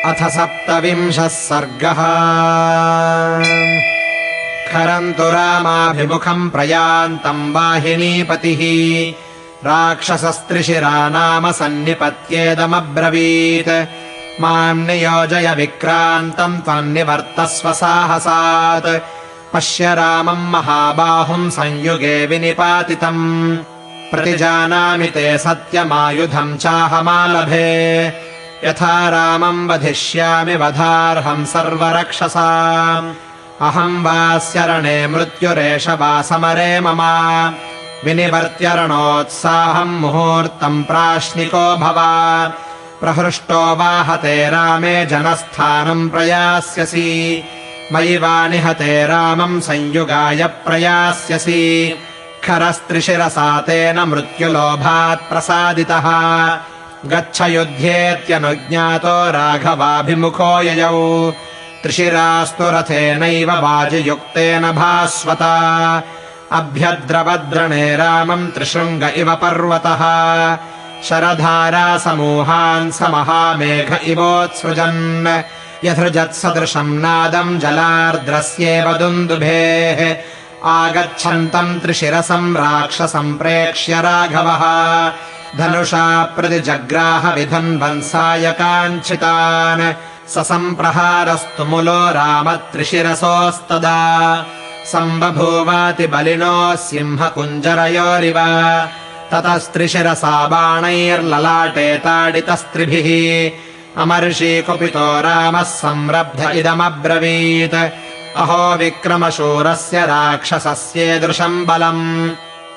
अथ 27 सर्गः। खरन्तु रामाभिमुखम् प्रयान्तम् वाहिनीपतिः राक्षसस्त्रिशिरा नाम सन्निपत्येदमब्रवीत्। माम् नियोजय विक्रान्तम् त्वन्निवर्तस्व साहसात्। पश्य रामम् महाबाहुम् संयुगे विनिपातितम्। प्रतिजानामि ते सत्यमायुधम् चाहमालभे। यथा रामम् वधिष्यामि वधार्हम् सर्वरक्षसाम्। अहम् वास्यरणे मृत्युरेष वा समरे मम। विनिवर्त्य रणोत्साहम् मुहूर्तम् प्राश्निको भव। प्रहृष्टो वाहते रामे जनस्थानम् प्रयास्यसि। मयि वा निहते रामम् संयुगाय प्रयास्यसि। खरस्त्रिशिरसा तेन मृत्युलोभात् प्रसादितः। गच्छ युध्येत्यनुज्ञातो राघवाभिमुखो ययौ। त्रिशिरास्तु रथेनैव वाजियुक्तेन भास्वता। अभ्यद्रवद्रणे रामम् त्रिशृङ्ग इव पर्वतः। शरधारासमूहान् स महामेघ इवोत्सृजन्। यथृजत्सदृशम् नादम् जलार्द्रस्येव दुन्दुभेः। आगच्छन्तम् त्रिशिरसम् राक्षसम् प्रेक्ष्य राघवः। धनुषा प्रतिजग्राह विधन्वन् सायकाञ्छितान्। ससम्प्रहारस्तु मुलो राम त्रिशिरसोस्तदा। सम्बभूवाति बलिनो सिंहकुञ्जरयोरिव। ततस्त्रिशिरसा बाणैर्ललाटे ताडितस्त्रिभिः। अमर्षि कुपितो रामः संरब्ध इदमब्रवीत्। अहो विक्रमशूरस्य राक्षसस्येदृशम् बलम्।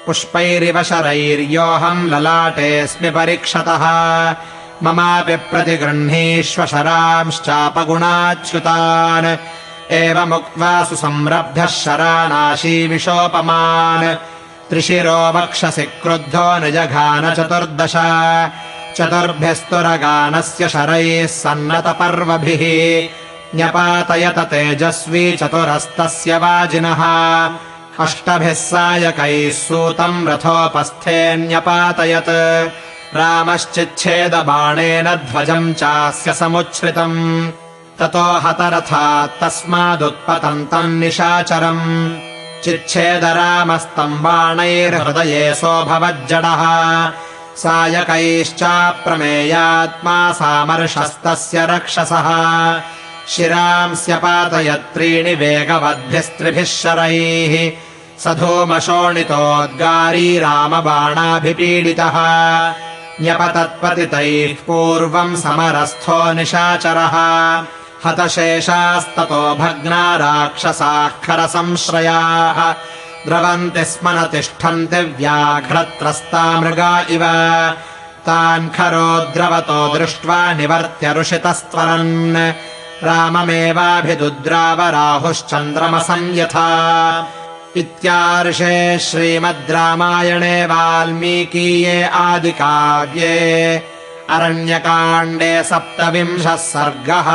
पुष्पैरिव शरैर्योऽहम् ललाटेऽस्मि परीक्षतः। ममापि प्रतिगृह्णीष्व शरांश्चापगुणाच्युतान्। एवमुक्त्वा सुसंरब्धः शराणाशीविशोपमान्। त्रिशिरो वक्षसि क्रुद्धो निजघान 14। चतुर्भ्यस्तुरगानस्य शरैः सन्नतपर्वभिः। न्यपातयत तेजस्वी चतुरस्तस्य वाजिनः। अष्टभिः सायकैः सूतम् रथोपस्थेऽन्यपातयत्। रामश्चिच्छेदबाणेन ध्वजम् चास्य समुच्छ्रितम्। ततो हतरथात् तस्मादुत्पतन्तम् निशाचरम्। चिच्छेद रामस्तम् बाणैर्हृदये सोऽभवज्जडः। सायकैश्चाप्रमेयात्मा सामर्षस्तस्य रक्षसः। शिरांस्यपातयत्रीणि वेगवद्भिस्त्रिभिः शरैः। सधूमशोणितोद्गारी रामबाणाभिपीडितः। न्यपतत्पतितैः पूर्वम् समरस्थो निशाचरः। हतशेषास्ततो भग्ना राक्षसाः खरसंश्रयाः। द्रवन्ति स्म न तिष्ठन्ति व्याघ्रत्रस्ता मृगा इव। तान् खरोद्रवतो दृष्ट्वा निवर्त्य ऋषितस्त्वरन्। राममेवाभिदुद्राव राहुश्चन्द्रमसं यथा। इत्यार्षे श्रीमद् रामायणे वाल्मीकीये आदिकाव्ये अरण्यकाण्डे 27 सर्गः।